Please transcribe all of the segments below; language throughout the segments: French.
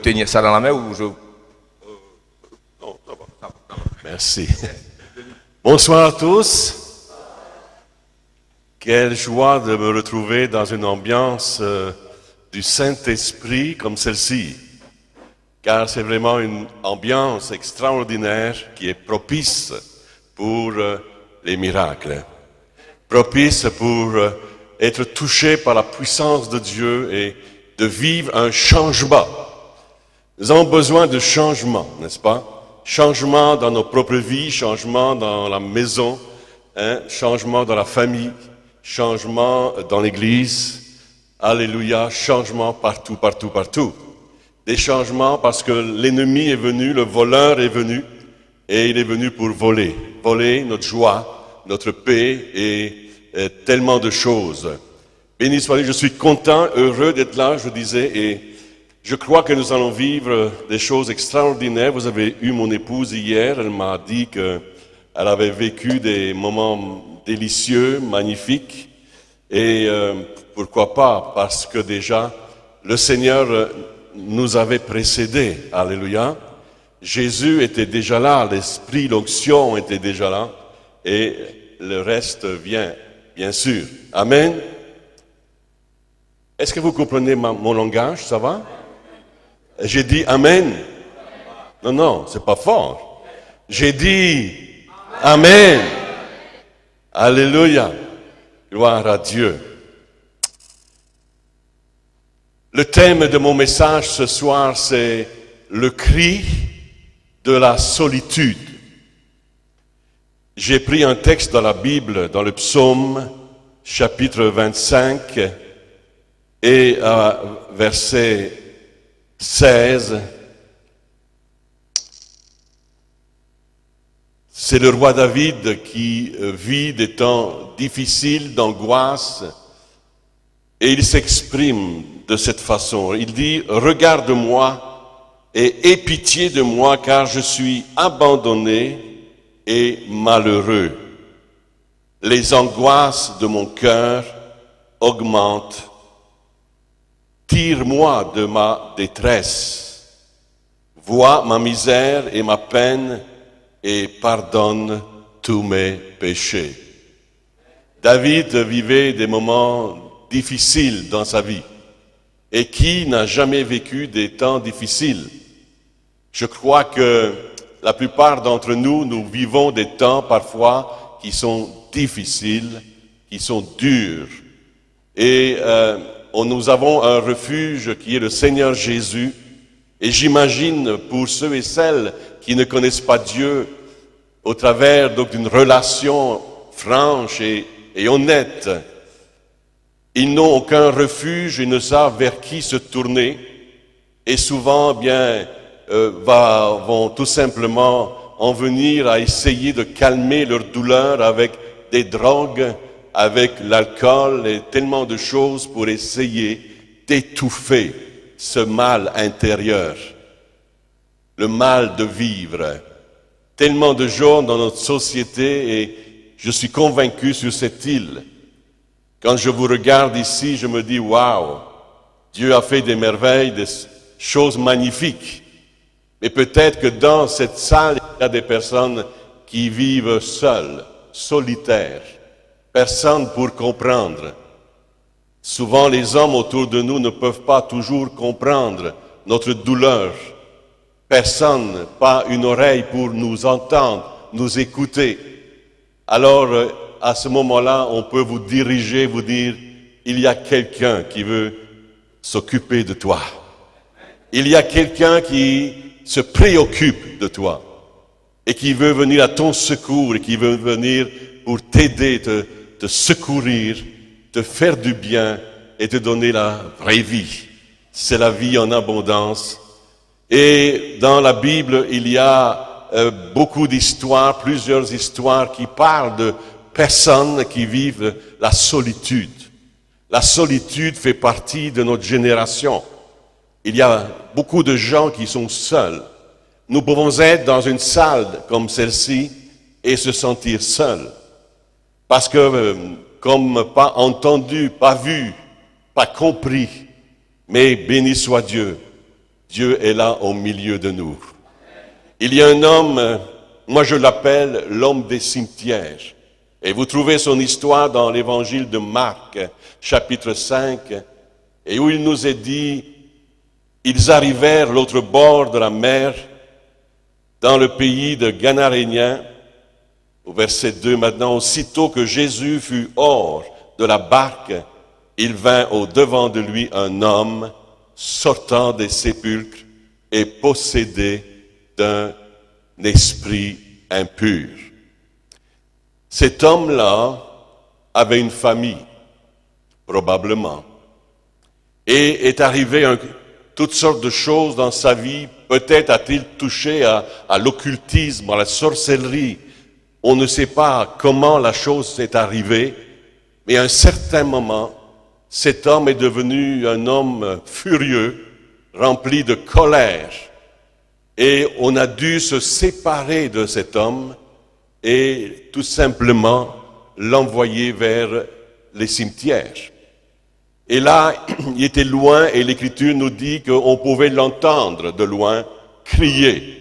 tenir ça dans la main ou je... Non, ça va. Merci. Bonsoir à tous. Quelle joie de me retrouver dans une ambiance du Saint-Esprit comme celle-ci. Car c'est vraiment une ambiance extraordinaire qui est propice pour les miracles. Propice pour être touché par la puissance de Dieu et de vivre un changement. Nous avons besoin de changement, n'est-ce pas? Changement dans nos propres vies, changement dans la maison, changement dans la famille, changement dans l'église. Alléluia, changement partout, partout, partout. Des changements parce que l'ennemi est venu, le voleur est venu, et il est venu pour voler. Voler notre joie, notre paix et tellement de choses. Béni soit Dieu, je suis content, heureux d'être là, je disais, et je crois que nous allons vivre des choses extraordinaires. Vous avez eu mon épouse hier, elle m'a dit qu'elle avait vécu des moments délicieux, magnifiques, et pourquoi pas, parce que déjà, le Seigneur nous avait précédés, alléluia. Jésus était déjà là, l'Esprit, l'onction était déjà là, et le reste vient, bien sûr. Amen. Est-ce que vous comprenez mon langage, ça va? J'ai dit Amen. Non, c'est pas fort. J'ai dit Amen. Alléluia. Gloire à Dieu. Le thème de mon message ce soir, c'est le cri de la solitude. J'ai pris un texte dans la Bible, dans le psaume, chapitre 25, et verset 16. C'est le roi David qui vit des temps difficiles, d'angoisse, et il s'exprime de cette façon. Il dit, « Regarde-moi et aie pitié de moi, car je suis abandonné et malheureux. Les angoisses de mon cœur augmentent. Tire-moi de ma détresse. Vois ma misère et ma peine et pardonne tous mes péchés. » David vivait des moments difficiles dans sa vie. Et qui n'a jamais vécu des temps difficiles? Je crois que la plupart d'entre nous, nous vivons des temps parfois qui sont difficiles, qui sont durs. Et nous avons un refuge qui est le Seigneur Jésus. Et j'imagine pour ceux et celles qui ne connaissent pas Dieu, au travers donc d'une relation franche et honnête, ils n'ont aucun refuge, ils ne savent vers qui se tourner, et souvent, vont tout simplement en venir à essayer de calmer leur douleur avec des drogues, avec l'alcool et tellement de choses pour essayer d'étouffer ce mal intérieur, le mal de vivre. Tellement de gens dans notre société, et je suis convaincu sur cette île. Quand je vous regarde ici, je me dis, waouh, Dieu a fait des merveilles, des choses magnifiques. Mais peut-être que dans cette salle, il y a des personnes qui vivent seules, solitaires. Personne pour comprendre. Souvent, les hommes autour de nous ne peuvent pas toujours comprendre notre douleur. Personne, pas une oreille pour nous entendre, nous écouter. Alors, à ce moment-là, on peut vous diriger, vous dire, il y a quelqu'un qui veut s'occuper de toi. Il y a quelqu'un qui se préoccupe de toi et qui veut venir à ton secours et qui veut venir pour t'aider, te secourir, te faire du bien et te donner la vraie vie. C'est la vie en abondance. Et dans la Bible, il y a beaucoup d'histoires, plusieurs histoires qui parlent de personnes qui vivent la solitude. La solitude fait partie de notre génération. Il y a beaucoup de gens qui sont seuls. Nous pouvons être dans une salle comme celle-ci et se sentir seuls. Parce que, comme pas entendu, pas vu, pas compris, mais béni soit Dieu. Dieu est là au milieu de nous. Il y a un homme, moi je l'appelle l'homme des cimetières. Et vous trouvez son histoire dans l'évangile de Marc, chapitre 5, et où il nous est dit, ils arrivèrent l'autre bord de la mer, dans le pays de Ganaréniens, au verset 2 maintenant, aussitôt que Jésus fut hors de la barque, il vint au devant de lui un homme sortant des sépulcres et possédé d'un esprit impur. Cet homme-là avait une famille, probablement, et est arrivé toutes sortes de choses dans sa vie. Peut-être a-t-il touché à l'occultisme, à la sorcellerie. On ne sait pas comment la chose s'est arrivée, mais à un certain moment, cet homme est devenu un homme furieux, rempli de colère. Et on a dû se séparer de cet homme et tout simplement l'envoyer vers les cimetières. Et là, il était loin et l'Écriture nous dit qu'on pouvait l'entendre de loin crier.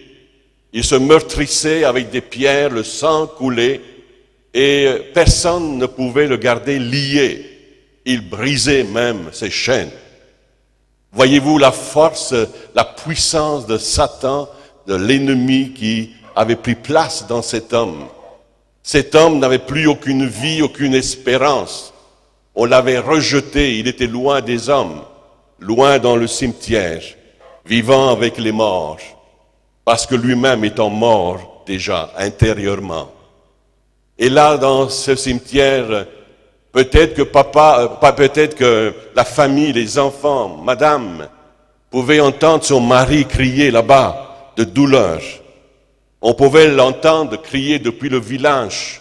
Il se meurtrissait avec des pierres, le sang coulait et personne ne pouvait le garder lié. Il brisait même ses chaînes. Voyez-vous la force, la puissance de Satan, de l'ennemi qui avait pris place dans cet homme. Cet homme n'avait plus aucune vie, aucune espérance. On l'avait rejeté, il était loin des hommes, loin dans le cimetière, vivant avec les morts, parce que lui-même étant mort déjà intérieurement. Et là, dans ce cimetière, peut-être que la famille, les enfants, madame, pouvaient entendre son mari crier là-bas de douleur. On pouvait l'entendre crier depuis le village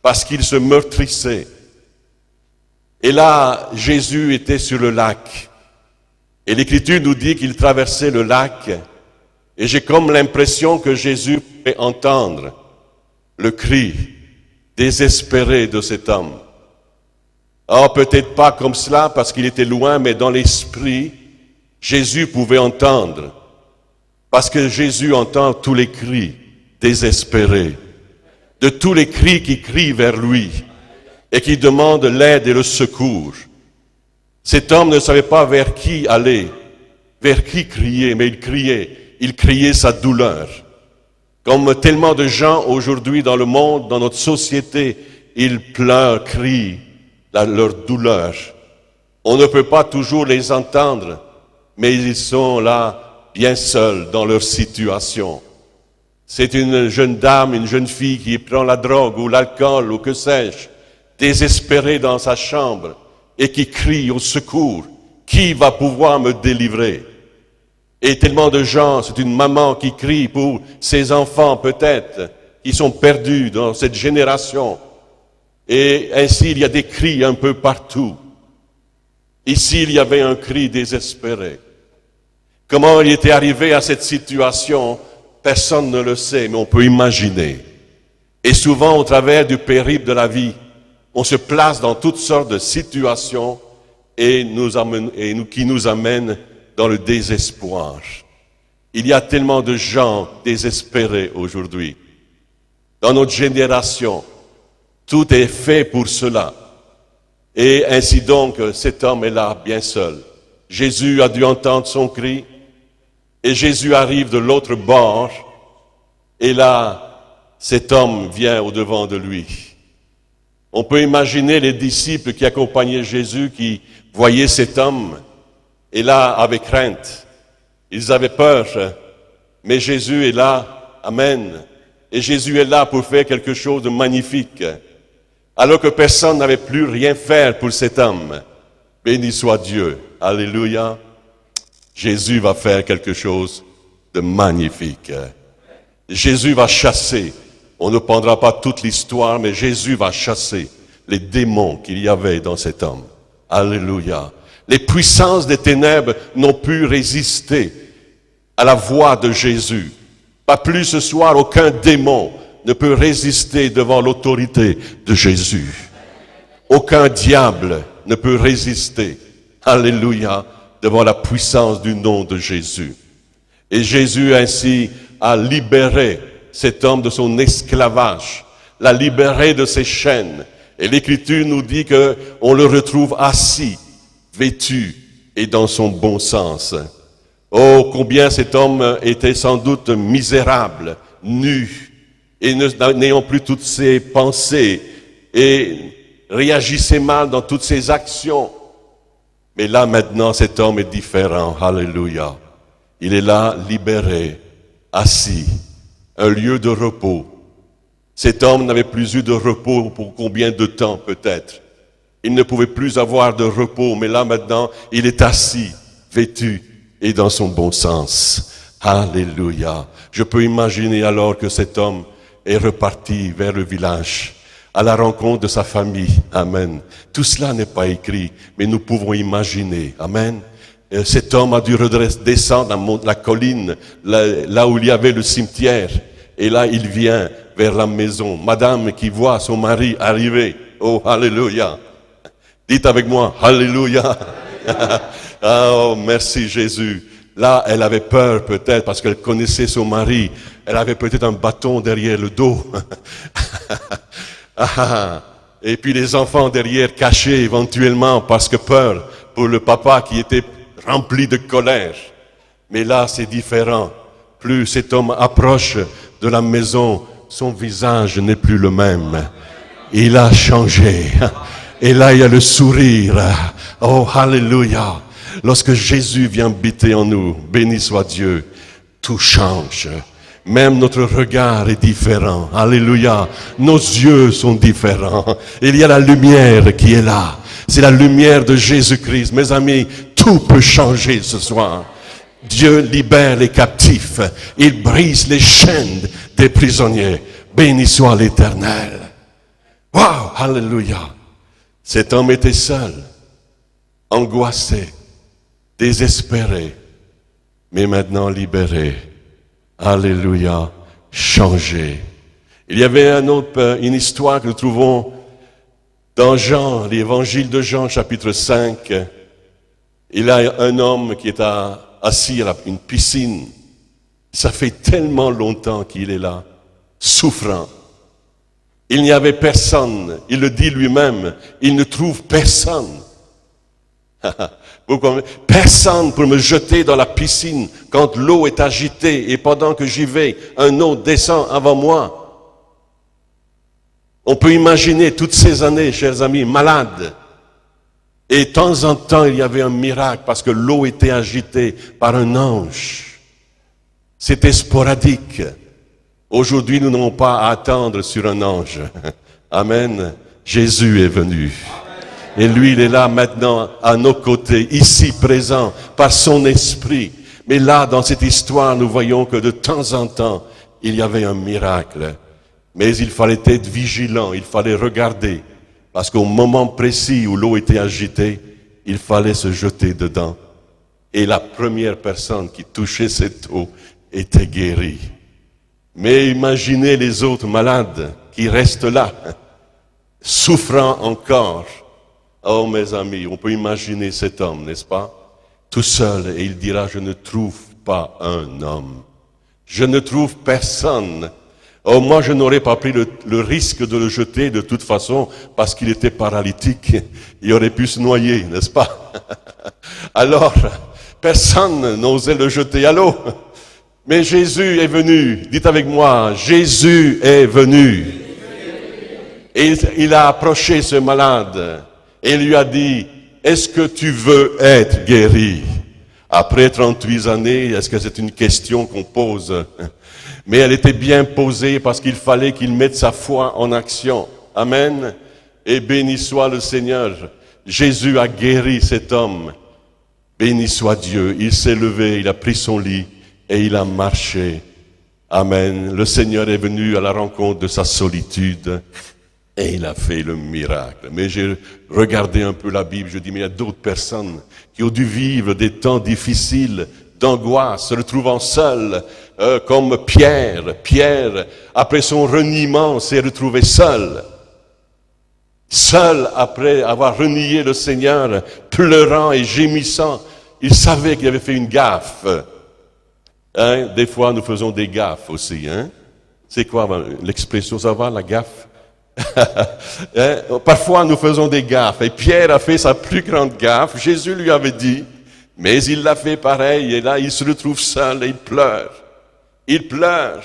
parce qu'il se meurtrissait. Et là, Jésus était sur le lac. Et l'Écriture nous dit qu'il traversait le lac. Et j'ai comme l'impression que Jésus pouvait entendre le cri désespéré de cet homme. Alors peut-être pas comme cela parce qu'il était loin, mais dans l'esprit, Jésus pouvait entendre. Parce que Jésus entend tous les cris désespérés, de tous les cris qui crient vers lui et qui demandent l'aide et le secours. Cet homme ne savait pas vers qui aller, vers qui crier, mais il criait sa douleur. Comme tellement de gens aujourd'hui dans le monde, dans notre société, ils pleurent, crient leur douleur. On ne peut pas toujours les entendre, mais ils sont là bien seuls dans leur situation. C'est une jeune dame, une jeune fille qui prend la drogue ou l'alcool ou que sais-je, désespérée dans sa chambre et qui crie au secours. Qui va pouvoir me délivrer? Et tellement de gens, c'est une maman qui crie pour ses enfants peut-être, qui sont perdus dans cette génération. Et ainsi, il y a des cris un peu partout. Ici, il y avait un cri désespéré. Comment il était arrivé à cette situation? Personne ne le sait, mais on peut imaginer. Et souvent, au travers du périple de la vie, on se place dans toutes sortes de situations qui nous amènent dans le désespoir. Il y a tellement de gens désespérés aujourd'hui. Dans notre génération, tout est fait pour cela. Et ainsi donc, cet homme est là, bien seul. Jésus a dû entendre son cri. Et Jésus arrive de l'autre bord, et là, cet homme vient au-devant de lui. On peut imaginer les disciples qui accompagnaient Jésus, qui voyaient cet homme, et là, avec crainte. Ils avaient peur, mais Jésus est là, amen. Et Jésus est là pour faire quelque chose de magnifique. Alors que personne n'avait plus rien faire pour cet homme. Béni soit Dieu, alléluia. Jésus va faire quelque chose de magnifique. Jésus va chasser. On ne prendra pas toute l'histoire, mais Jésus va chasser les démons qu'il y avait dans cet homme. Alléluia. Les puissances des ténèbres n'ont pu résister à la voix de Jésus. Pas plus ce soir, aucun démon ne peut résister devant l'autorité de Jésus. Aucun diable ne peut résister. Alléluia. Devant la puissance du nom de Jésus. Et Jésus ainsi a libéré cet homme de son esclavage, l'a libéré de ses chaînes. Et l'Écriture nous dit qu'on le retrouve assis, vêtu et dans son bon sens. Oh, combien cet homme était sans doute misérable, nu, et n'ayant plus toutes ses pensées, et réagissait mal dans toutes ses actions. Mais là maintenant, cet homme est différent. Alléluia. Il est là, libéré, assis, un lieu de repos. Cet homme n'avait plus eu de repos pour combien de temps peut-être. Il ne pouvait plus avoir de repos, mais là maintenant, il est assis, vêtu et dans son bon sens. Alléluia. Je peux imaginer alors que cet homme est reparti vers le village, à la rencontre de sa famille. Amen. Tout cela n'est pas écrit, mais nous pouvons imaginer. Amen. Cet homme a dû descendre la colline, là où il y avait le cimetière. Et là, il vient vers la maison. Madame qui voit son mari arriver. Oh, alléluia. Dites avec moi, alléluia. Oh, merci Jésus. Là, elle avait peur peut-être parce qu'elle connaissait son mari. Elle avait peut-être un bâton derrière le dos. Et puis les enfants derrière cachés éventuellement parce que peur pour le papa qui était rempli de colère. Mais là, c'est différent. Plus cet homme approche de la maison, son visage n'est plus le même. Il a changé. Et là, il y a le sourire. Oh, alléluia. Lorsque Jésus vient habiter en nous, béni soit Dieu, tout change. Même notre regard est différent. Alléluia. Nos yeux sont différents. Il y a la lumière qui est là. C'est la lumière de Jésus-Christ. Mes amis, tout peut changer ce soir. Dieu libère les captifs. Il brise les chaînes des prisonniers. Béni soit l'Éternel. Waouh, alléluia. Cet homme était seul, angoissé, désespéré, mais maintenant libéré. Alléluia, changé. Il y avait une histoire que nous trouvons dans Jean, l'évangile de Jean, chapitre 5. Il y a un homme qui est assis à une piscine. Ça fait tellement longtemps qu'il est là, souffrant. Il n'y avait personne, il le dit lui-même, il ne trouve personne. Personne pour me jeter dans la piscine quand l'eau est agitée et pendant que j'y vais, un autre descend avant moi. On peut imaginer toutes ces années, chers amis, malade. Et de temps en temps, il y avait un miracle parce que l'eau était agitée par un ange. C'était sporadique. Aujourd'hui, nous n'avons pas à attendre sur un ange. Amen. Jésus est venu. Et lui, il est là maintenant à nos côtés, ici présent, par son esprit. Mais là, dans cette histoire, nous voyons que de temps en temps, il y avait un miracle. Mais il fallait être vigilant, il fallait regarder. Parce qu'au moment précis où l'eau était agitée, il fallait se jeter dedans. Et la première personne qui touchait cette eau était guérie. Mais imaginez les autres malades qui restent là, souffrant encore. Oh mes amis, on peut imaginer cet homme, n'est-ce pas? Tout seul, et il dira, je ne trouve pas un homme. Je ne trouve personne. Oh, moi je n'aurais pas pris le risque de le jeter de toute façon, parce qu'il était paralytique. Il aurait pu se noyer, n'est-ce pas? Alors, personne n'osait le jeter à l'eau. Mais Jésus est venu, dites avec moi, Jésus est venu. Et il a approché ce malade et lui a dit, est-ce que tu veux être guéri? Après 38 années, est-ce que c'est une question qu'on pose? Mais elle était bien posée parce qu'il fallait qu'il mette sa foi en action. Amen. Et béni soit le Seigneur. Jésus a guéri cet homme. Béni soit Dieu. Il s'est levé, il a pris son lit. Et il a marché. Amen. Le Seigneur est venu à la rencontre de sa solitude et il a fait le miracle. Mais j'ai regardé un peu la Bible, je dis, mais il y a d'autres personnes qui ont dû vivre des temps difficiles, d'angoisse, se retrouvant seuls, comme Pierre. Pierre, après son reniement, s'est retrouvé seul. Seul après avoir renié le Seigneur, pleurant et gémissant. Il savait qu'il avait fait une gaffe. Hein? Des fois, nous faisons des gaffes aussi. Hein? C'est quoi l'expression, ça va, la gaffe? Hein? Parfois, nous faisons des gaffes. Et Pierre a fait sa plus grande gaffe. Jésus lui avait dit, mais il l'a fait pareil. Et là, il se retrouve seul et il pleure. Il pleure.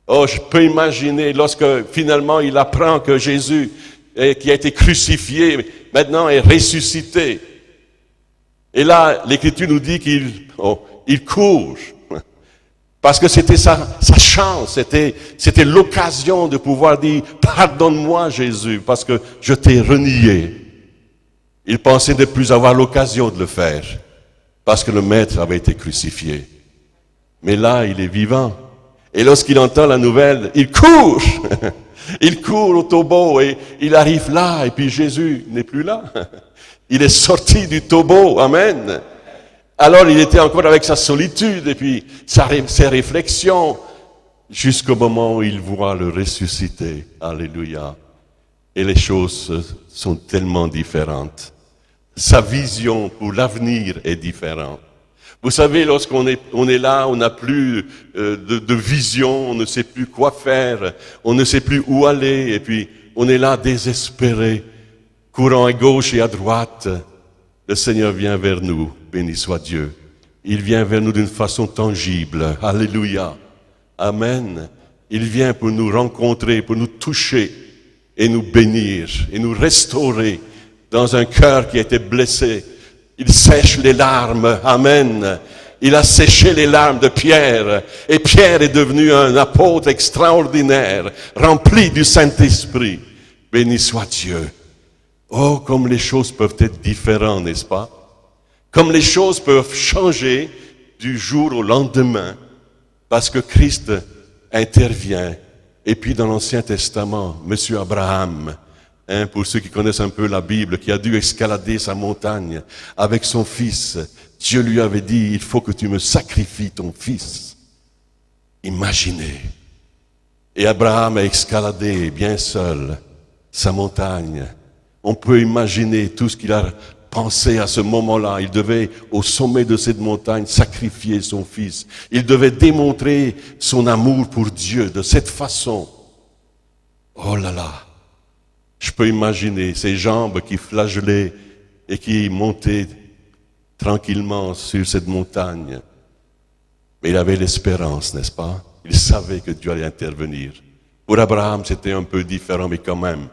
Oh, je peux imaginer lorsque finalement il apprend que Jésus, qui a été crucifié, maintenant est ressuscité. Et là, l'Écriture nous dit qu'il court. Parce que c'était sa chance, c'était l'occasion de pouvoir dire « Pardonne-moi Jésus, parce que je t'ai renié ». Il pensait ne plus avoir l'occasion de le faire, parce que le Maître avait été crucifié. Mais là, il est vivant. Et lorsqu'il entend la nouvelle, il court. Il court au tombeau et il arrive là, et puis Jésus n'est plus là. Il est sorti du tombeau, amen. Alors il était encore avec sa solitude et puis ses réflexions, jusqu'au moment où il voit le ressuscité. Alléluia. Et les choses sont tellement différentes. Sa vision pour l'avenir est différente. Vous savez, lorsqu'on est là, on n'a plus de vision, on ne sait plus quoi faire, on ne sait plus où aller, et puis on est là désespéré, courant à gauche et à droite. Le Seigneur vient vers nous, béni soit Dieu. Il vient vers nous d'une façon tangible. Alléluia. Amen. Il vient pour nous rencontrer, pour nous toucher et nous bénir et nous restaurer dans un cœur qui a été blessé. Il sèche les larmes. Amen. Il a séché les larmes de Pierre. Et Pierre est devenu un apôtre extraordinaire, rempli du Saint-Esprit. Béni soit Dieu. Oh, comme les choses peuvent être différentes, n'est-ce pas? Comme les choses peuvent changer du jour au lendemain, parce que Christ intervient. Et puis dans l'Ancien Testament, Monsieur Abraham, pour ceux qui connaissent un peu la Bible, qui a dû escalader sa montagne avec son fils, Dieu lui avait dit, il faut que tu me sacrifies ton fils. Imaginez. Et Abraham a escaladé bien seul sa montagne. On peut imaginer tout ce qu'il a pensé à ce moment-là. Il devait, au sommet de cette montagne, sacrifier son fils. Il devait démontrer son amour pour Dieu de cette façon. Oh là là! Je peux imaginer ses jambes qui flagellaient et qui montaient tranquillement sur cette montagne. Mais il avait l'espérance, n'est-ce pas? Il savait que Dieu allait intervenir. Pour Abraham, c'était un peu différent, mais quand même.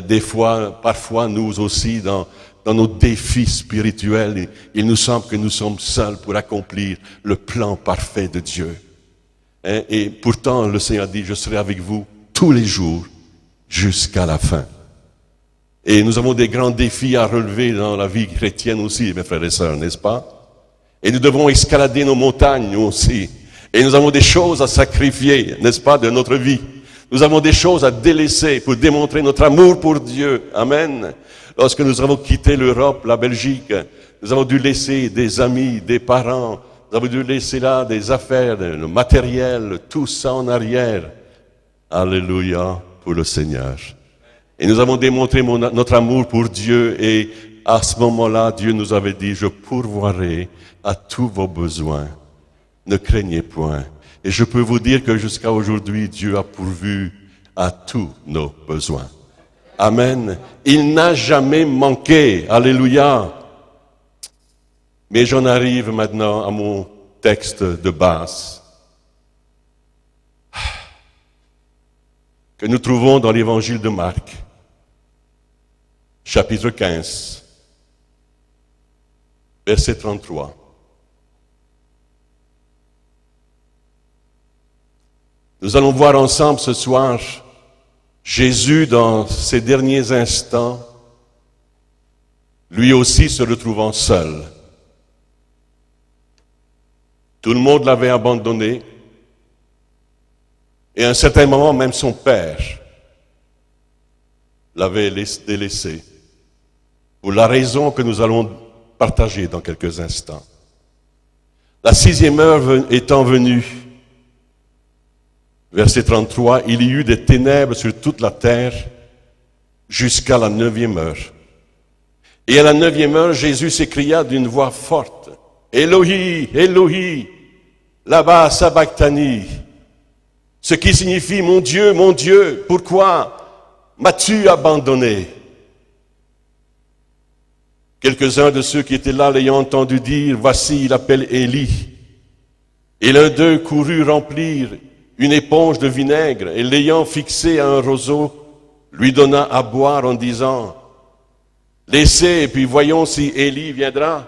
Des fois, parfois, nous aussi, dans nos défis spirituels, il nous semble que nous sommes seuls pour accomplir le plan parfait de Dieu. Et pourtant, le Seigneur dit, je serai avec vous tous les jours jusqu'à la fin. Et nous avons des grands défis à relever dans la vie chrétienne aussi, mes frères et sœurs, n'est-ce pas? Et nous devons escalader nos montagnes, nous aussi. Et nous avons des choses à sacrifier, n'est-ce pas, de notre vie. Nous avons des choses à délaisser pour démontrer notre amour pour Dieu. Amen. Lorsque nous avons quitté l'Europe, la Belgique, nous avons dû laisser des amis, des parents, nous avons dû laisser là des affaires, le matériel, tout ça en arrière. Alléluia pour le Seigneur. Et nous avons démontré notre amour pour Dieu et à ce moment-là, Dieu nous avait dit, je pourvoirai à tous vos besoins. Ne craignez point. Et je peux vous dire que jusqu'à aujourd'hui, Dieu a pourvu à tous nos besoins. Amen. Il n'a jamais manqué. Alléluia. Mais j'en arrive maintenant à mon texte de base, que nous trouvons dans l'évangile de Marc, chapitre 15, verset 33. Nous allons voir ensemble ce soir Jésus dans ses derniers instants, lui aussi se retrouvant seul. Tout le monde l'avait abandonné et à un certain moment même son père l'avait délaissé pour la raison que nous allons partager dans quelques instants. La 6e heure étant venue, verset 33, il y eut des ténèbres sur toute la terre jusqu'à la 9e heure. Et à la 9e heure, Jésus s'écria d'une voix forte, Éloi, Éloi, là-bas, Sabachthani, ce qui signifie mon Dieu, pourquoi m'as-tu abandonné? Quelques-uns de ceux qui étaient là l'ayant entendu dire, voici, il appelle Élie. Et l'un d'eux courut remplir une éponge de vinaigre et l'ayant fixé à un roseau, lui donna à boire en disant, laissez et puis voyons si Élie viendra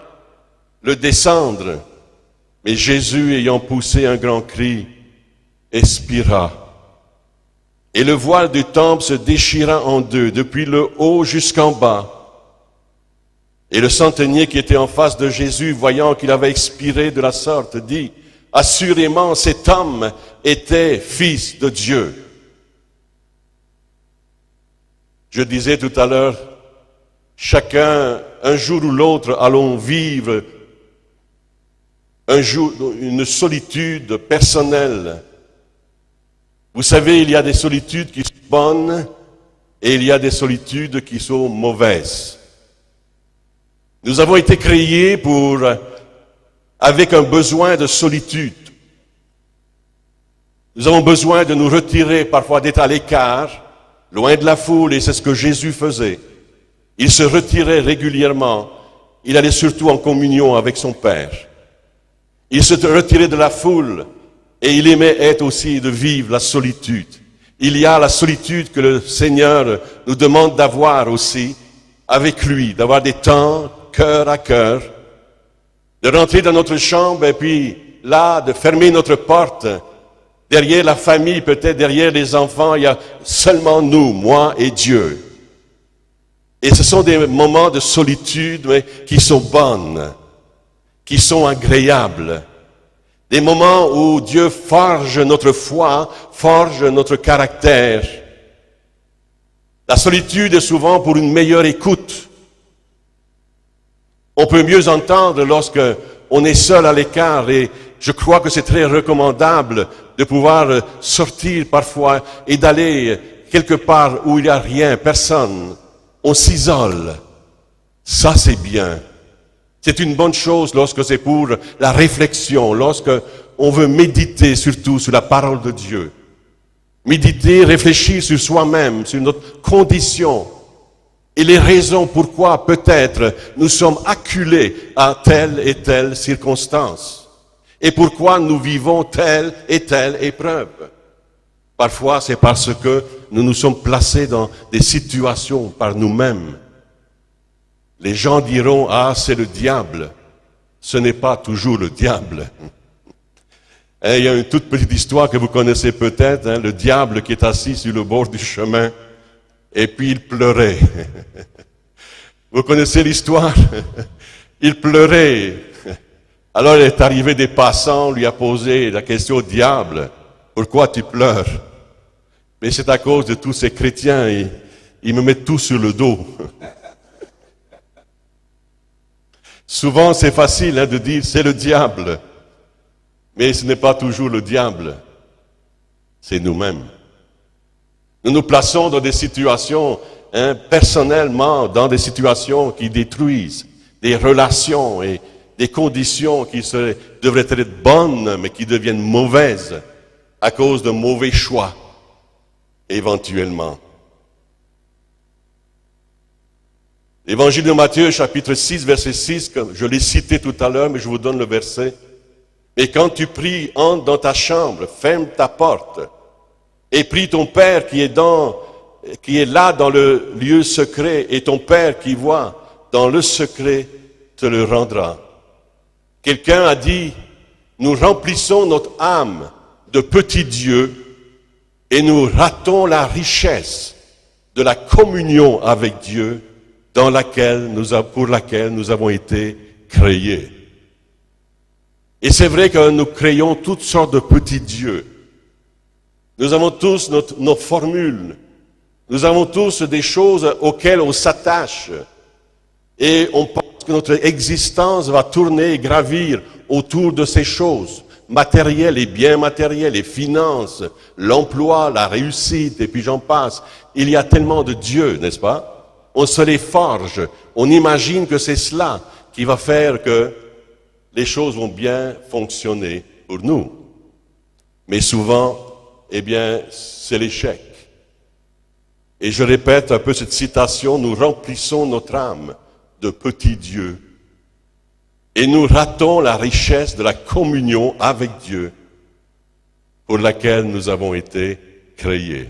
le descendre. Mais Jésus, ayant poussé un grand cri, expira. Et le voile du temple se déchira en deux, depuis le haut jusqu'en bas. Et le centenier qui était en face de Jésus, voyant qu'il avait expiré de la sorte, dit, assurément cet homme était fils de Dieu. Je disais tout à l'heure, chacun, un jour ou l'autre, allons vivre un jour une solitude personnelle. Vous savez, il y a des solitudes qui sont bonnes et il y a des solitudes qui sont mauvaises. Nous avons été créés avec un besoin de solitude. Nous avons besoin de nous retirer, parfois d'être à l'écart, loin de la foule, et c'est ce que Jésus faisait. Il se retirait régulièrement. Il allait surtout en communion avec son Père. Il se retirait de la foule, et il aimait être aussi de vivre la solitude. Il y a la solitude que le Seigneur nous demande d'avoir aussi avec lui, d'avoir des temps cœur à cœur, de rentrer dans notre chambre et puis là, de fermer notre porte. Derrière la famille, peut-être derrière les enfants, il y a seulement nous, moi et Dieu. Et ce sont des moments de solitude mais qui sont bonnes, qui sont agréables. Des moments où Dieu forge notre foi, forge notre caractère. La solitude est souvent pour une meilleure écoute. On peut mieux entendre lorsque on est seul à l'écart et je crois que c'est très recommandable de pouvoir sortir parfois et d'aller quelque part où il n'y a rien, personne. On s'isole. Ça, c'est bien. C'est une bonne chose lorsque c'est pour la réflexion, lorsque on veut méditer surtout sur la parole de Dieu. Méditer, réfléchir sur soi-même, sur notre condition. Et les raisons pourquoi peut-être nous sommes acculés à telle et telle circonstance. Et pourquoi nous vivons telle et telle épreuve. Parfois c'est parce que nous nous sommes placés dans des situations par nous-mêmes. Les gens diront, ah c'est le diable. Ce n'est pas toujours le diable. Et il y a une toute petite histoire que vous connaissez peut-être, le diable qui est assis sur le bord du chemin. Et puis il pleurait. Vous connaissez l'histoire? Il pleurait. Alors il est arrivé des passants, on lui a posé la question au diable, pourquoi tu pleures? Mais c'est à cause de tous ces chrétiens, ils me mettent tout sur le dos. Souvent c'est facile de dire c'est le diable, mais ce n'est pas toujours le diable, c'est nous-mêmes. Nous nous plaçons dans des situations, personnellement, dans des situations qui détruisent des relations et des conditions qui devraient être bonnes, mais qui deviennent mauvaises à cause de mauvais choix, éventuellement. L'évangile de Matthieu, chapitre 6, verset 6, comme je l'ai cité tout à l'heure, mais je vous donne le verset. Et quand tu pries, entre dans ta chambre, ferme ta porte, et prie ton Père qui est là dans le lieu secret, et ton Père qui voit dans le secret te le rendra. Quelqu'un a dit, nous remplissons notre âme de petits dieux et nous ratons la richesse de la communion avec Dieu pour laquelle nous avons été créés. Et c'est vrai que nous créons toutes sortes de petits dieux. Nous avons tous nos formules. Nous avons tous des choses auxquelles on s'attache. Et on pense que notre existence va tourner et gravir autour de ces choses. Matérielles et biens matériels, les finances, l'emploi, la réussite, et puis j'en passe. Il y a tellement de dieux, n'est-ce pas? On se les forge. On imagine que c'est cela qui va faire que les choses vont bien fonctionner pour nous. Mais souvent, eh bien, c'est l'échec. Et je répète un peu cette citation, nous remplissons notre âme de petits dieux. Et nous ratons la richesse de la communion avec Dieu pour laquelle nous avons été créés.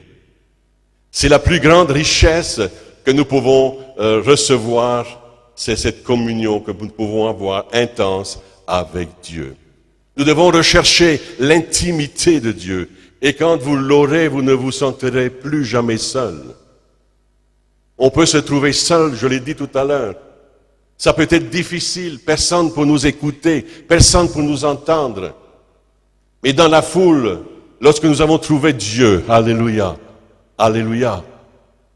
C'est la plus grande richesse que nous pouvons recevoir, c'est cette communion que nous pouvons avoir intense avec Dieu. Nous devons rechercher l'intimité de Dieu. Et quand vous l'aurez, vous ne vous sentirez plus jamais seul. On peut se trouver seul, je l'ai dit tout à l'heure. Ça peut être difficile, personne pour nous écouter, personne pour nous entendre. Mais dans la foule, lorsque nous avons trouvé Dieu, alléluia, alléluia,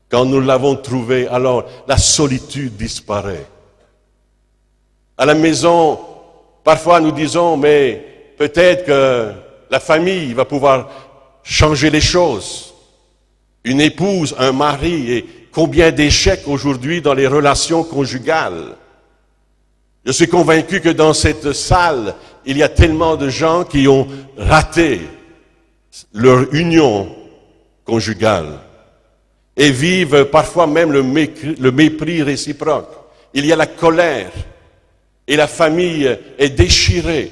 quand nous l'avons trouvé, alors la solitude disparaît. À la maison, parfois nous disons, mais peut-être que la famille va pouvoir changer les choses. Une épouse, un mari, et combien d'échecs aujourd'hui dans les relations conjugales. Je suis convaincu que dans cette salle, il y a tellement de gens qui ont raté leur union conjugale et vivent parfois même le mépris réciproque. Il y a la colère et la famille est déchirée.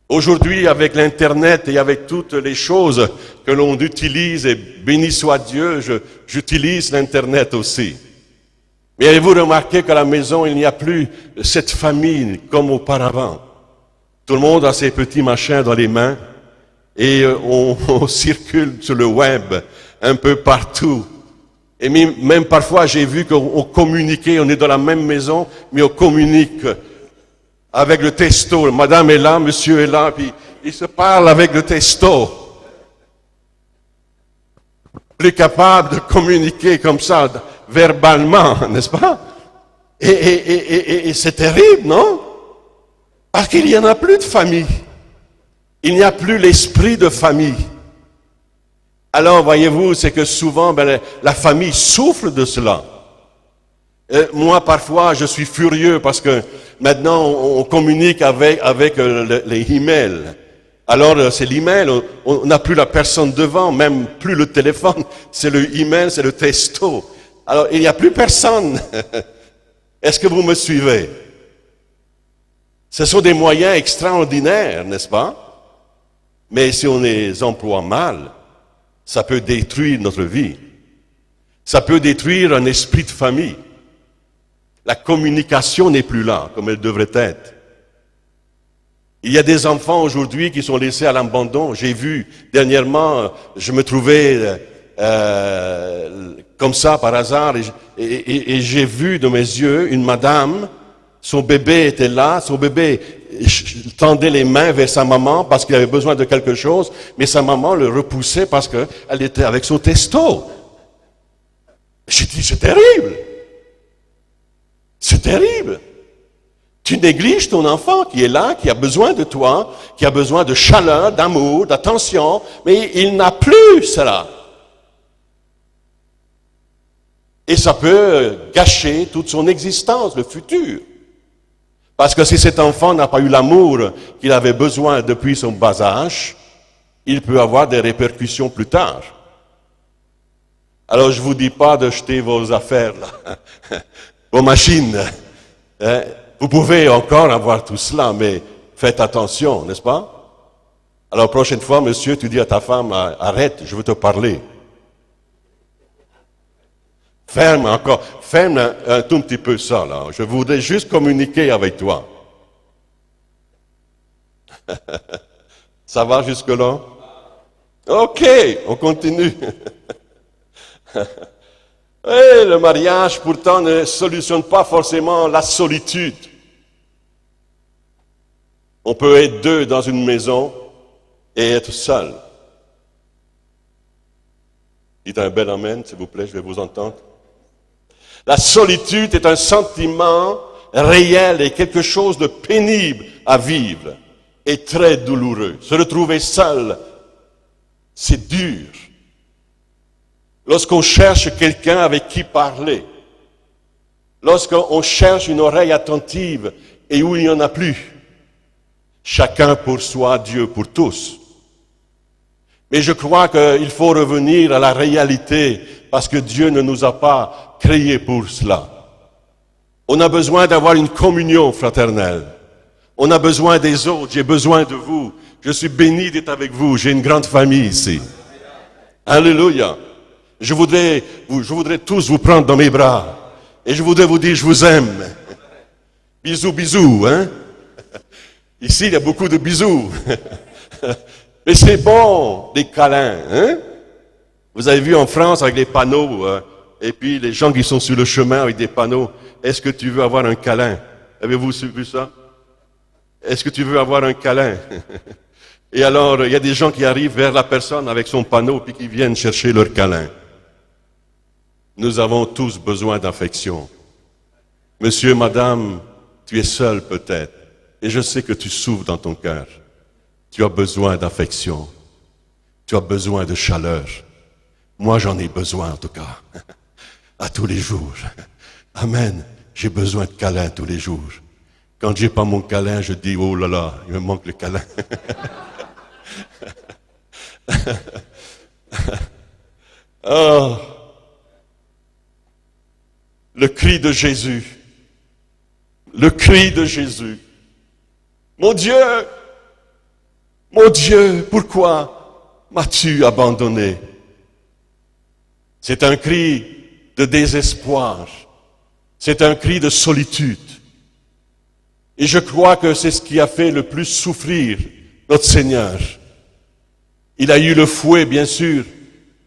Aujourd'hui, avec l'Internet et avec toutes les choses que l'on utilise, et béni soit Dieu, j'utilise l'Internet aussi. Mais avez-vous remarqué qu'à la maison, il n'y a plus cette famille comme auparavant? Tout le monde a ses petits machins dans les mains et on circule sur le web un peu partout. Et même parfois, j'ai vu qu'on communiquait, on est dans la même maison, mais on communique avec le texto. Madame est là, monsieur est là, puis il se parle avec le texto. Plus capable de communiquer comme ça, verbalement, n'est-ce pas? Et c'est terrible, non? Parce qu'il n'y en a plus de famille. Il n'y a plus l'esprit de famille. Alors, voyez-vous, c'est que souvent, la famille souffre de cela. Moi, parfois, je suis furieux parce que maintenant, on communique avec les emails. Alors, c'est l'email, on n'a plus la personne devant, même plus le téléphone, c'est le email, c'est le texto. Alors, il n'y a plus personne. Est-ce que vous me suivez? Ce sont des moyens extraordinaires, n'est-ce pas? Mais si on les emploie mal, ça peut détruire notre vie. Ça peut détruire un esprit de famille. La communication n'est plus là, comme elle devrait être. Il y a des enfants aujourd'hui qui sont laissés à l'abandon. J'ai vu, dernièrement, je me trouvais comme ça par hasard, et j'ai vu de mes yeux une madame, son bébé était là, son bébé tendait les mains vers sa maman parce qu'il avait besoin de quelque chose, mais sa maman le repoussait parce qu'elle était avec son testo. J'ai dit, c'est terrible. C'est terrible. Tu négliges ton enfant qui est là, qui a besoin de toi, qui a besoin de chaleur, d'amour, d'attention, mais il n'a plus cela. Et ça peut gâcher toute son existence, le futur. Parce que si cet enfant n'a pas eu l'amour qu'il avait besoin depuis son bas âge, il peut avoir des répercussions plus tard. Alors je ne vous dis pas de jeter vos affaires, là, vos machines. Hein? Vous pouvez encore avoir tout cela, mais faites attention, n'est-ce pas? Alors prochaine fois, monsieur, tu dis à ta femme, arrête, je veux te parler. Ferme un tout petit peu ça, là. Je voudrais juste communiquer avec toi. Ça va jusque-là? Ok, on continue. Et le mariage, pourtant, ne solutionne pas forcément la solitude. On peut être deux dans une maison et être seul. Dites un bel amen, s'il vous plaît, je vais vous entendre. La solitude est un sentiment réel et quelque chose de pénible à vivre et très douloureux. Se retrouver seul, c'est dur. Lorsqu'on cherche quelqu'un avec qui parler, lorsqu'on cherche une oreille attentive et où il n'y en a plus, Chacun pour soi, Dieu pour tous. Mais je crois qu'il faut revenir à la réalité parce que Dieu ne nous a pas créés pour cela. On a besoin d'avoir une communion fraternelle. On a besoin des autres. J'ai besoin de vous. Je suis béni d'être avec vous. J'ai une grande famille ici. Alléluia. Je voudrais tous vous prendre dans mes bras. Et je voudrais vous dire, je vous aime. Bisous, bisous, hein. Ici, il y a beaucoup de bisous. Mais c'est bon, des câlins, hein. Vous avez vu en France avec les panneaux, et puis les gens qui sont sur le chemin avec des panneaux, est-ce que tu veux avoir un câlin? Avez-vous vu ça? Est-ce que tu veux avoir un câlin? Et alors, il y a des gens qui arrivent vers la personne avec son panneau, puis qui viennent chercher leur câlin. Nous avons tous besoin d'affection. Monsieur, madame, tu es seul peut-être, et je sais que tu souffres dans ton cœur. Tu as besoin d'affection. Tu as besoin de chaleur. Moi, j'en ai besoin en tout cas, à tous les jours. Amen. J'ai besoin de câlins tous les jours. Quand j'ai pas mon câlin, je dis, oh là là, il me manque le câlin. Oh. Le cri de Jésus. Le cri de Jésus. Mon Dieu, pourquoi m'as-tu abandonné? C'est un cri de désespoir. C'est un cri de solitude. Et je crois que c'est ce qui a fait le plus souffrir notre Seigneur. Il a eu le fouet, bien sûr,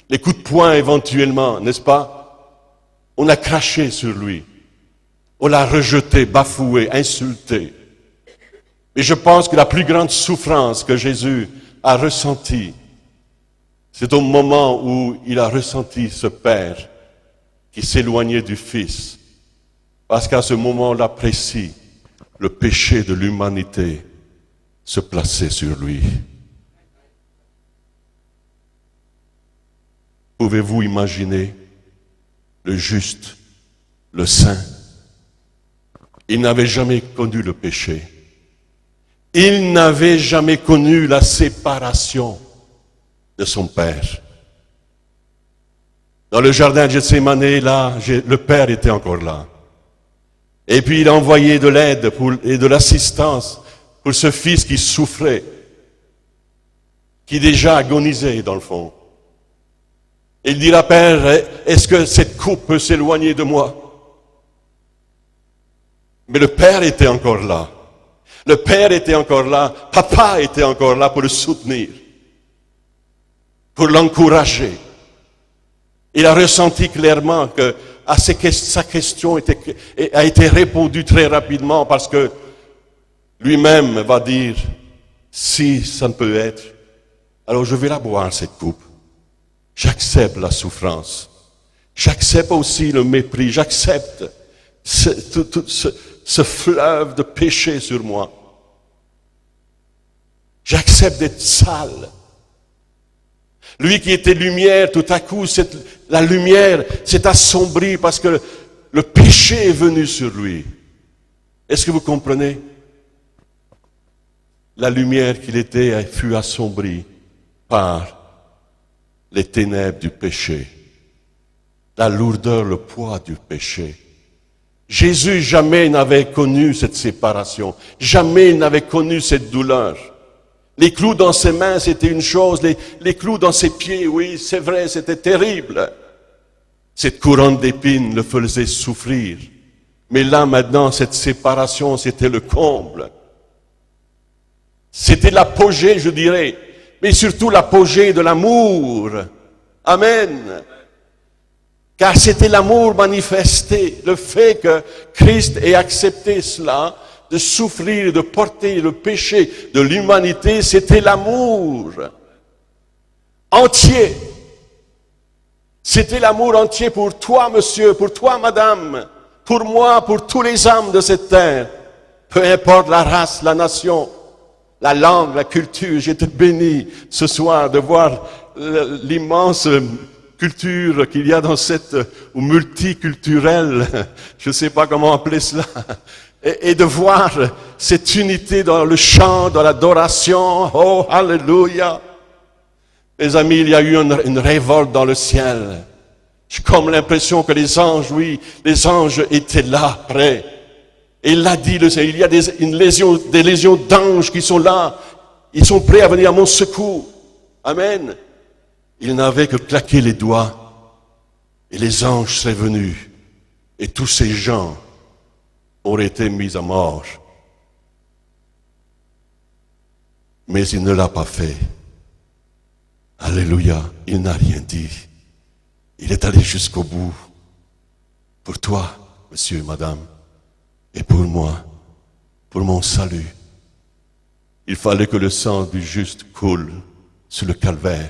les coups de poing éventuellement, n'est-ce pas? On a craché sur lui. On l'a rejeté, bafoué, insulté. Mais je pense que la plus grande souffrance que Jésus a ressentie, c'est au moment où il a ressenti ce Père qui s'éloignait du Fils. Parce qu'à ce moment-là précis, le péché de l'humanité se plaçait sur lui. Pouvez-vous imaginer le juste, le saint? Il n'avait jamais connu le péché. Il n'avait jamais connu la séparation de son Père. Dans le jardin de Gethsémani, là, le Père était encore là. Et puis il a envoyé de l'aide et de l'assistance pour ce fils qui souffrait, qui déjà agonisait dans le fond. Il dira, Père, est-ce que cette coupe peut s'éloigner de moi? Mais le Père était encore là. Le Père était encore là. Papa était encore là pour le soutenir, pour l'encourager. Il a ressenti clairement que sa question a été répondue très rapidement parce que lui-même va dire, si ça ne peut être, alors je vais la boire cette coupe. J'accepte la souffrance. J'accepte aussi le mépris. J'accepte ce fleuve de péché sur moi. J'accepte d'être sale. Lui qui était lumière, tout à coup, la lumière s'est assombrie parce que le péché est venu sur lui. Est-ce que vous comprenez? La lumière qu'il était fut assombrie par les ténèbres du péché, la lourdeur, le poids du péché. Jésus jamais n'avait connu cette séparation, jamais n'avait connu cette douleur. Les clous dans ses mains, c'était une chose, les clous dans ses pieds, oui, c'est vrai, c'était terrible. Cette couronne d'épines le faisait souffrir. Mais là, maintenant, cette séparation, c'était le comble. C'était l'apogée, je dirais, mais surtout l'apogée de l'amour. Amen. Car c'était l'amour manifesté, le fait que Christ ait accepté cela, de souffrir, de porter le péché de l'humanité, c'était l'amour entier. C'était l'amour entier pour toi, monsieur, pour toi, madame, pour moi, pour tous les âmes de cette terre. Peu importe la race, la nation, la langue, la culture. J'étais béni ce soir de voir l'immense culture qu'il y a dans cette, ou multiculturelle, je ne sais pas comment appeler cela, et de voir cette unité dans le chant, dans l'adoration. Oh, alléluia. Mes amis, il y a eu une révolte dans le ciel. J'ai comme l'impression que les anges, oui, les anges étaient là, prêts. Et il l'a dit, le Seigneur, il y a des légions d'anges qui sont là. Ils sont prêts à venir à mon secours. Amen. Il n'avait que claqué les doigts. Et les anges seraient venus. Et tous ces gens auraient été mis à mort. Mais il ne l'a pas fait. Alléluia. Il n'a rien dit. Il est allé jusqu'au bout. Pour toi, monsieur et madame. Et pour moi, pour mon salut, il fallait que le sang du juste coule sur le calvaire.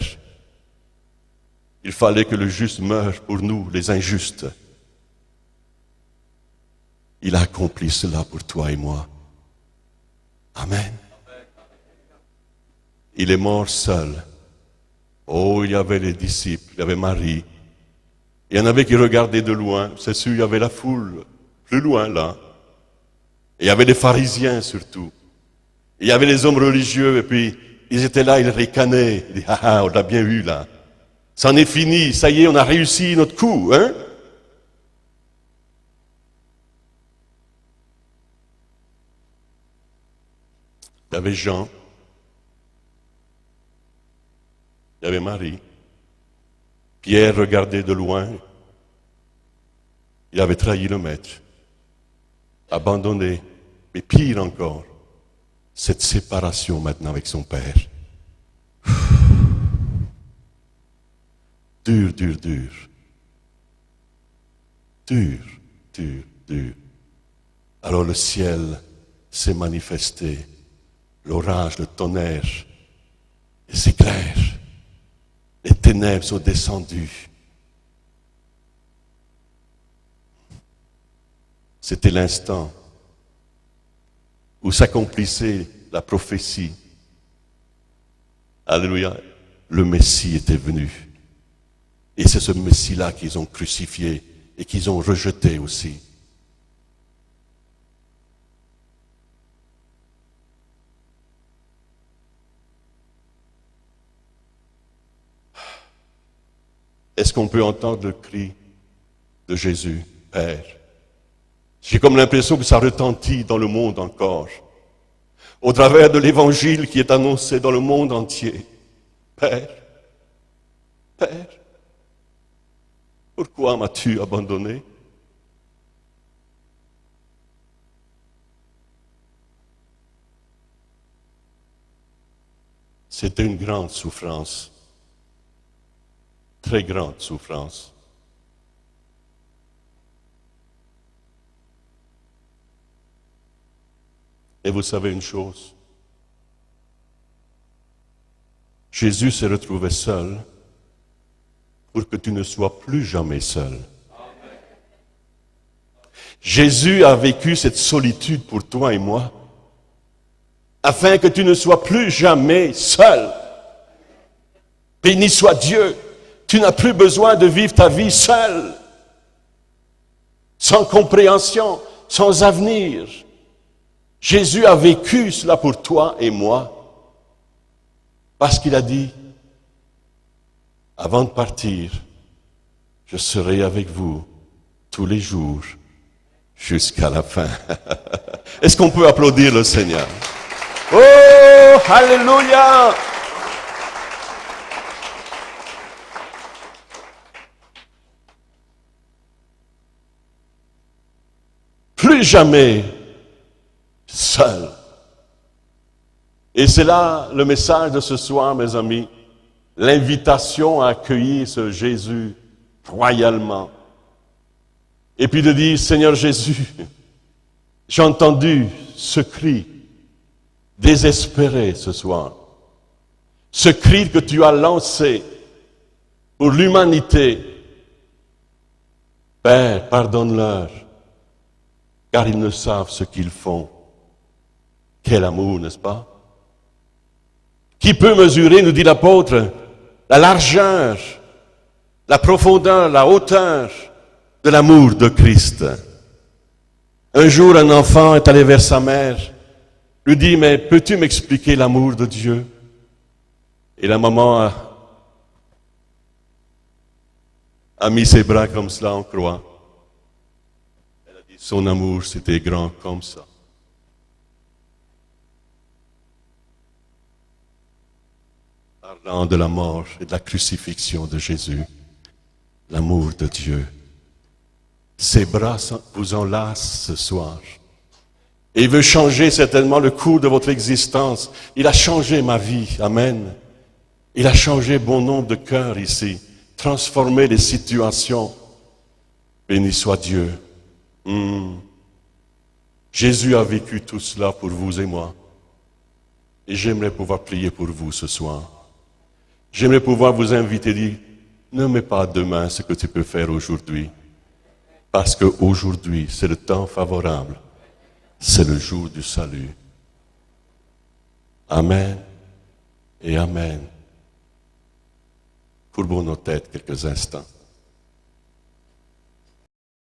Il fallait que le juste meure pour nous, les injustes. Il a accompli cela pour toi et moi. Amen. Il est mort seul. Oh, il y avait les disciples, il y avait Marie. Il y en avait qui regardaient de loin. C'est sûr, il y avait la foule, plus loin là. Et il y avait les pharisiens surtout. Et il y avait les hommes religieux, et puis ils étaient là, ils ricanaient. Ils disaient, ah, on l'a bien vu là. C'en est fini, ça y est, on a réussi notre coup, hein? Il y avait Jean. Il y avait Marie. Pierre regardait de loin. Il avait trahi le maître. Abandonné. Mais pire encore, cette séparation maintenant avec son Père. Dur, dur, dur. Dur, dur, dur. Alors le ciel s'est manifesté. L'orage, le tonnerre, les éclairs. Les ténèbres sont descendues. C'était l'instant où s'accomplissait la prophétie. Alléluia. Le Messie était venu. Et c'est ce Messie-là qu'ils ont crucifié et qu'ils ont rejeté aussi. Est-ce qu'on peut entendre le cri de Jésus, Père? J'ai comme l'impression que ça retentit dans le monde encore, au travers de l'évangile qui est annoncé dans le monde entier. Père, Père, pourquoi m'as-tu abandonné? C'était une grande souffrance. Très grande souffrance. Et vous savez une chose, Jésus s'est retrouvé seul pour que tu ne sois plus jamais seul. Jésus a vécu cette solitude pour toi et moi, afin que tu ne sois plus jamais seul. Béni soit Dieu. Tu n'as plus besoin de vivre ta vie seul, sans compréhension, sans avenir. Jésus a vécu cela pour toi et moi, parce qu'il a dit, avant de partir, je serai avec vous tous les jours, jusqu'à la fin. Est-ce qu'on peut applaudir le Seigneur? Oh, alléluia! Plus jamais seul. Et c'est là le message de ce soir, mes amis, l'invitation à accueillir ce Jésus royalement. Et puis de dire, Seigneur Jésus, j'ai entendu ce cri désespéré ce soir. Ce cri que tu as lancé pour l'humanité. Père, pardonne-leur, car ils ne savent ce qu'ils font. Quel amour, n'est-ce pas? Qui peut mesurer, nous dit l'apôtre, la largeur, la profondeur, la hauteur de l'amour de Christ? Un jour, un enfant est allé vers sa mère, lui dit, mais peux-tu m'expliquer l'amour de Dieu? Et la maman a mis ses bras comme cela en croix. Elle a dit, son amour, c'était grand comme ça. Parlant de la mort et de la crucifixion de Jésus, l'amour de Dieu. Ses bras vous enlacent ce soir. Et il veut changer certainement le cours de votre existence. Il a changé ma vie. Amen. Il a changé bon nombre de cœurs ici. Transformé les situations. Béni soit Dieu. Jésus a vécu tout cela pour vous et moi. Et j'aimerais pouvoir prier pour vous ce soir. J'aimerais pouvoir vous inviter, dire, ne mets pas demain ce que tu peux faire aujourd'hui. Parce qu'aujourd'hui, c'est le temps favorable. C'est le jour du salut. Amen et Amen. Courbons nos têtes quelques instants.